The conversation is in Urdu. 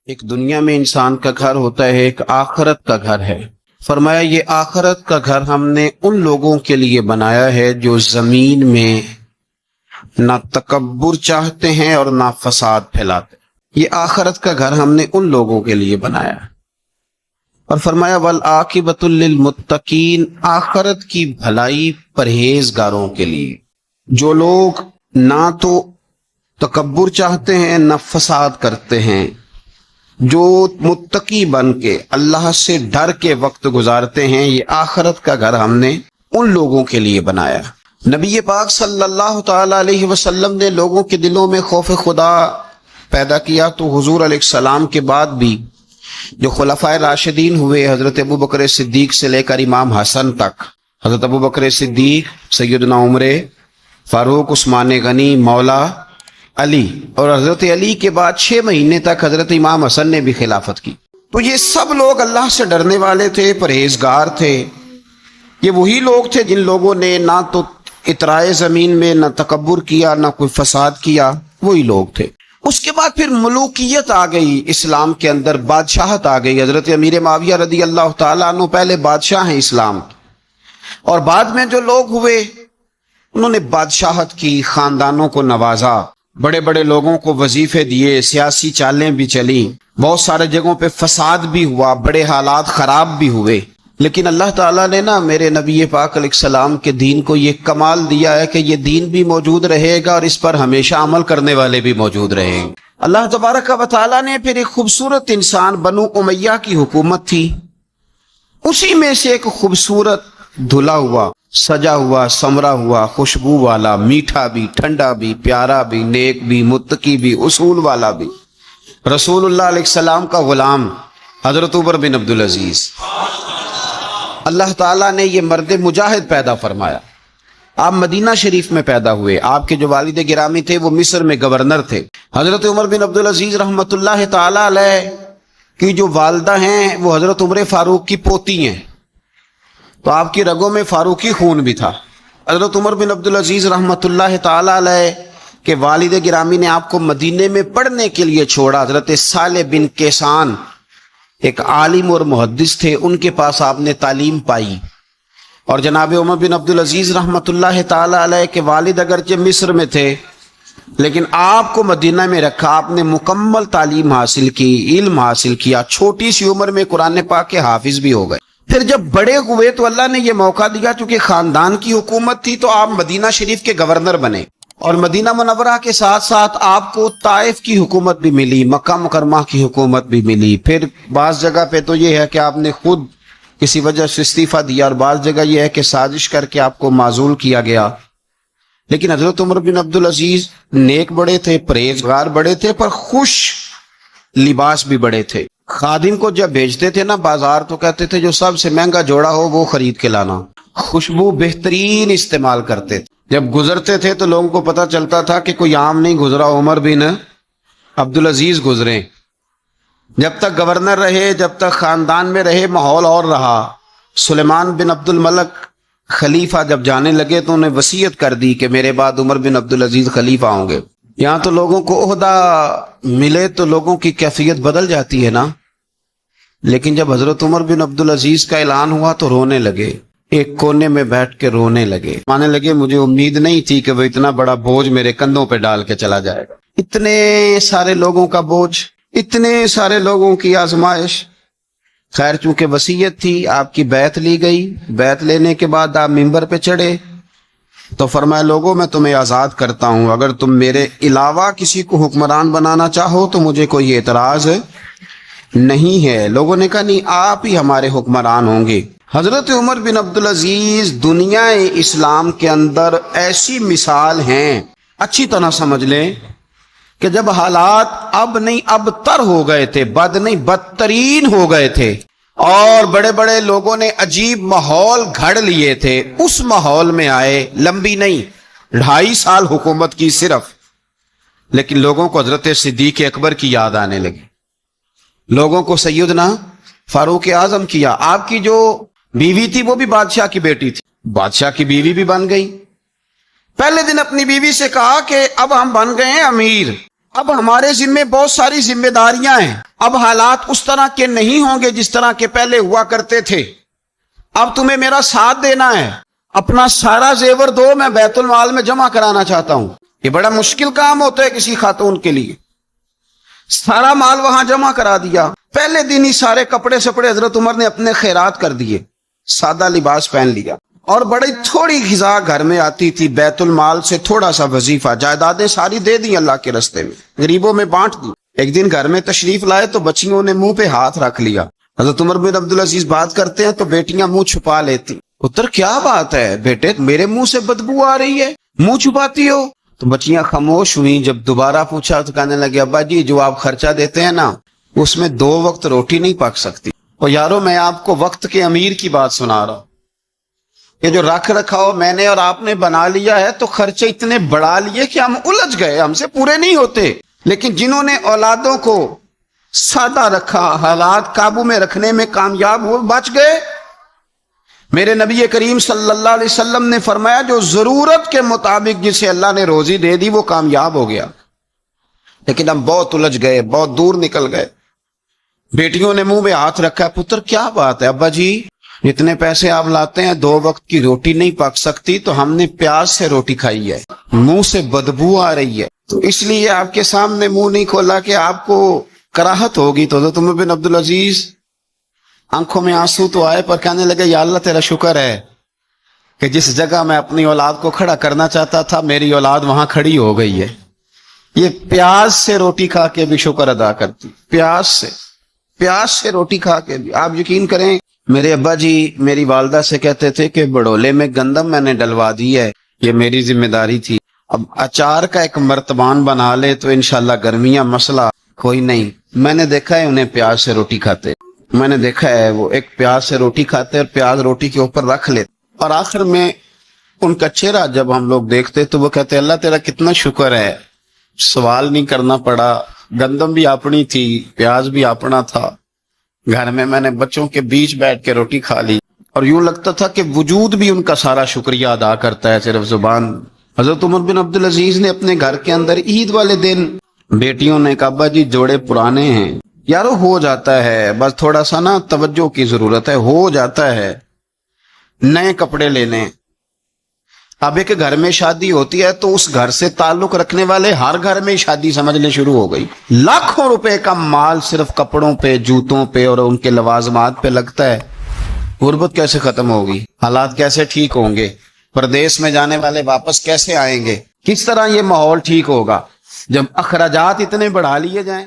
ایک دنیا میں انسان کا گھر ہوتا ہے، ایک آخرت کا گھر ہے۔ فرمایا یہ آخرت کا گھر ہم نے ان لوگوں کے لیے بنایا ہے جو زمین میں نہ تکبر چاہتے ہیں اور نہ فساد پھیلاتے۔ یہ آخرت کا گھر ہم نے ان لوگوں کے لیے بنایا ہے۔ اور فرمایا والعاقبۃ للمتقین، آخرت کی بھلائی پرہیزگاروں کے لیے، جو لوگ نہ تو تکبر چاہتے ہیں نہ فساد کرتے ہیں، جو متقی بن کے اللہ سے ڈر کے وقت گزارتے ہیں۔ یہ آخرت کا گھر ہم نے ان لوگوں کے لیے بنایا۔ نبی پاک صلی اللہ تعالی علیہ وسلم نے لوگوں کے دلوں میں خوف خدا پیدا کیا، تو حضور علیہ السلام کے بعد بھی جو خلفائے راشدین ہوئے، حضرت ابوبکر صدیق سے لے کر امام حسن تک، حضرت ابوبکر صدیق، سیدنا عمر فاروق، عثمان غنی، مولا علی، اور حضرت علی کے بعد 6 مہینے تک حضرت امام حسن نے بھی خلافت کی۔ تو یہ سب لوگ اللہ سے ڈرنے والے تھے، پرہیزگار تھے۔ یہ وہی لوگ تھے جن لوگوں نے نہ تو اطراء زمین میں نہ تکبر کیا نہ کوئی فساد کیا، وہی لوگ تھے۔ اس کے بعد پھر ملوکیت آ گئی اسلام کے اندر، بادشاہت آ گئی۔ حضرت امیر معاویہ رضی اللہ تعالیٰ عنہ پہلے بادشاہ ہیں اسلام کے، اور بعد میں جو لوگ ہوئے انہوں نے بادشاہت کی، خاندانوں کو نوازا، بڑے بڑے لوگوں کو وظیفے دیے، سیاسی چالیں بھی چلیں، بہت سارے جگہوں پہ فساد بھی ہوا، بڑے حالات خراب بھی ہوئے۔ لیکن اللہ تعالیٰ نے نا میرے نبی پاک علیہ السلام کے دین کو یہ کمال دیا ہے کہ یہ دین بھی موجود رہے گا اور اس پر ہمیشہ عمل کرنے والے بھی موجود رہیں گے۔ اللہ تبارک و تعالیٰ نے پھر ایک خوبصورت انسان، بنو امیہ کی حکومت تھی، اسی میں سے ایک خوبصورت دھلا ہوا، سجا ہوا، سمرا ہوا، خوشبو والا، میٹھا بھی، ٹھنڈا بھی، پیارا بھی، نیک بھی، متقی بھی، اصول والا بھی، رسول اللہ علیہ السلام کا غلام حضرت عمر بن عبدالعزیز۔ اللہ تعالیٰ نے یہ مرد مجاہد پیدا فرمایا۔ آپ مدینہ شریف میں پیدا ہوئے، آپ کے جو والد گرامی تھے وہ مصر میں گورنر تھے۔ حضرت عمر بن عبدالعزیز رحمۃ اللہ تعالیٰ علیہ کی جو والدہ ہیں وہ حضرت عمر فاروق کی پوتی ہیں، تو آپ کی رگوں میں فاروقی خون بھی تھا۔ حضرت عمر بن عبدالعزیز رحمۃ اللہ تعالیٰ علیہ کے والد گرامی نے آپ کو مدینے میں پڑھنے کے لیے چھوڑا۔ حضرت صالح بن کیسان ایک عالم اور محدث تھے، ان کے پاس آپ نے تعلیم پائی۔ اور جناب عمر بن عبدالعزیز رحمۃ اللہ تعالیٰ علیہ کے والد اگرچہ مصر میں تھے لیکن آپ کو مدینہ میں رکھا، آپ نے مکمل تعلیم حاصل کی، علم حاصل کیا، چھوٹی سی عمر میں قرآن پاک کے حافظ بھی ہو گئے۔ پھر جب بڑے ہوئے تو اللہ نے یہ موقع دیا، چونکہ خاندان کی حکومت تھی تو آپ مدینہ شریف کے گورنر بنے، اور مدینہ منورہ کے ساتھ ساتھ آپ کو طائف کی حکومت بھی ملی، مکہ مکرمہ کی حکومت بھی ملی۔ پھر بعض جگہ پہ تو یہ ہے کہ آپ نے خود کسی وجہ سے استعفیٰ دیا، اور بعض جگہ یہ ہے کہ سازش کر کے آپ کو معزول کیا گیا۔ لیکن حضرت عمر بن عبدالعزیز نیک بڑے تھے، پرہیزگار بڑے تھے، پر خوش لباس بھی بڑے تھے۔ خادم کو جب بھیجتے تھے نا بازار تو کہتے تھے جو سب سے مہنگا جوڑا ہو وہ خرید کے لانا۔ خوشبو بہترین استعمال کرتے تھے، جب گزرتے تھے تو لوگوں کو پتہ چلتا تھا کہ کوئی عام نہیں گزرا، عمر بن عبدالعزیز گزرے۔ جب تک گورنر رہے، جب تک خاندان میں رہے، ماحول اور رہا۔ سلیمان بن عبد الملک خلیفہ جب جانے لگے تو انہیں وصیت کر دی کہ میرے بعد عمر بن عبدالعزیز خلیفہ ہوں گے۔ یہاں تو لوگوں کو عہدہ ملے تو لوگوں کی کیفیت بدل جاتی ہے نا، لیکن جب حضرت عمر بن عبدالعزیز کا اعلان ہوا تو رونے لگے، ایک کونے میں بیٹھ کے رونے لگے، مانے لگے مجھے امید نہیں تھی کہ وہ اتنا بڑا بوجھ میرے کندھوں پہ ڈال کے چلا جائے گا۔ اتنے سارے لوگوں کا بوجھ، اتنے سارے لوگوں کی آزمائش۔ خیر چونکہ وصیت تھی، آپ کی بیعت لی گئی۔ بیعت لینے کے بعد آپ منبر پہ چڑھے تو فرمایا لوگوں میں تمہیں آزاد کرتا ہوں، اگر تم میرے علاوہ کسی کو حکمران بنانا چاہو تو مجھے کوئی اعتراض نہیں ہے۔ لوگوں نے کہا نہیں، آپ ہی ہمارے حکمران ہوں گے۔ حضرت عمر بن عبدالعزیز دنیا اسلام کے اندر ایسی مثال ہیں، اچھی طرح سمجھ لیں کہ جب حالات اب نہیں اب تر ہو گئے تھے، بد نہیں بدترین ہو گئے تھے، اور بڑے بڑے لوگوں نے عجیب ماحول گھڑ لیے تھے، اس ماحول میں آئے، لمبی نہیں 2.5 سال حکومت کی صرف، لیکن لوگوں کو حضرت صدیق اکبر کی یاد آنے لگی، لوگوں کو سیدنا فاروق اعظم کیا۔ آپ کی جو بیوی تھی وہ بھی بادشاہ کی بیٹی تھی، بادشاہ کی بیوی بھی بن گئی۔ پہلے دن اپنی بیوی سے کہا کہ اب ہم بن گئے ہیں امیر، اب ہمارے ذمے بہت ساری ذمہ داریاں ہیں. اب حالات اس طرح کے نہیں ہوں گے جس طرح کے پہلے ہوا کرتے تھے. اب تمہیں میرا ساتھ دینا ہے. اپنا سارا زیور دو، میں بیت المال میں جمع کرانا چاہتا ہوں. یہ بڑا مشکل کام ہوتا ہے کسی خاتون کے لیے. سارا مال وہاں جمع کرا دیا. پہلے دن ہی سارے کپڑے سپڑے حضرت عمر نے اپنے خیرات کر دیے، سادہ لباس پہن لیا، اور بڑی تھوڑی غذا گھر میں آتی تھی. بیت المال سے تھوڑا سا وظیفہ، جائیدادیں ساری دے دی اللہ کے رستے میں، غریبوں میں بانٹ دی. ایک دن گھر میں تشریف لائے تو بچیوں نے منہ پہ ہاتھ رکھ لیا. حضرت عمر بن عبدالعزیز بات کرتے ہیں تو بیٹیاں منہ چھپا لیتی. پتر کیا بات ہے بیٹے، میرے منہ سے بدبو آ رہی ہے، منہ چھپاتی ہو؟ تو بچیاں خاموش ہوئیں. جب دوبارہ پوچھا تو کہنے لگے ابا جی جو آپ خرچہ دیتے ہیں نا اس میں 2 وقت روٹی نہیں پک سکتی. اور یارو میں آپ کو وقت کے امیر کی بات سنا رہا ہوں. یہ جو رکھ رکھاؤ میں نے اور آپ نے بنا لیا ہے تو خرچے اتنے بڑھا لیے کہ ہم الجھ گئے، ہم سے پورے نہیں ہوتے. لیکن جنہوں نے اولادوں کو سادہ رکھا، حالات قابو میں رکھنے میں کامیاب ہو، بچ گئے. میرے نبی کریم صلی اللہ علیہ وسلم نے فرمایا جو ضرورت کے مطابق جسے اللہ نے روزی دے دی وہ کامیاب ہو گیا. لیکن ہم بہت الجھ گئے، بہت دور نکل گئے. بیٹیوں نے منہ میں ہاتھ رکھا. پتر کیا بات ہے ابا جی، اتنے پیسے آپ لاتے ہیں 2 وقت کی روٹی نہیں پک سکتی، تو ہم نے پیاز سے روٹی کھائی ہے، منہ سے بدبو آ رہی ہے، تو اس لیے آپ کے سامنے منہ نہیں کھولا کہ آپ کو کراہت ہوگی. تو حضرت عمر بن عبدالعزیز آنکھوں میں آنسو تو آئے پر کہنے لگے یا اللہ تیرا شکر ہے کہ جس جگہ میں اپنی اولاد کو کھڑا کرنا چاہتا تھا میری اولاد وہاں کھڑی ہو گئی ہے. یہ پیاز سے روٹی کھا کے بھی شکر ادا کرتی، پیاز سے روٹی کھا کے بھی. آپ یقین کریں میرے ابا جی میری والدہ سے کہتے تھے کہ بڑولے میں گندم میں نے ڈلوا دی ہے، یہ میری ذمہ داری تھی. اب اچار کا ایک مرتبان بنا لے تو انشاءاللہ گرمیاں مسئلہ کوئی نہیں. میں نے دیکھا ہے انہیں پیاز سے روٹی کھاتے، میں نے دیکھا ہے وہ ایک پیاز سے روٹی کھاتے اور پیاز روٹی کے اوپر رکھ لیتے، اور آخر میں ان کا چہرہ جب ہم لوگ دیکھتے تو وہ کہتے اللہ تیرا کتنا شکر ہے، سوال نہیں کرنا پڑا، گندم بھی اپنی تھی، پیاز بھی اپنا تھا، گھر میں نے بچوں کے بیچ بیٹھ کے روٹی کھا لی. اور یوں لگتا تھا کہ وجود بھی ان کا سارا شکریہ ادا کرتا ہے، صرف زبان. حضرت عمر بن عبدالعزیز نے اپنے گھر کے اندر عید والے دن بیٹیوں نے کہا ابا جی جوڑے پرانے ہیں، یارو ہو جاتا ہے، بس تھوڑا سا نا توجہ کی ضرورت ہے، ہو جاتا ہے، نئے کپڑے لینے. اب ایک گھر میں شادی ہوتی ہے تو اس گھر سے تعلق رکھنے والے ہر گھر میں شادی سمجھنے شروع ہو گئی. لاکھوں روپے کا مال صرف کپڑوں پہ، جوتوں پہ اور ان کے لوازمات پہ لگتا ہے. غربت کیسے ختم ہوگی؟ حالات کیسے ٹھیک ہوں گے؟ پردیس میں جانے والے واپس کیسے آئیں گے؟ کس طرح یہ ماحول ٹھیک ہوگا جب اخراجات اتنے بڑھا لیے جائیں؟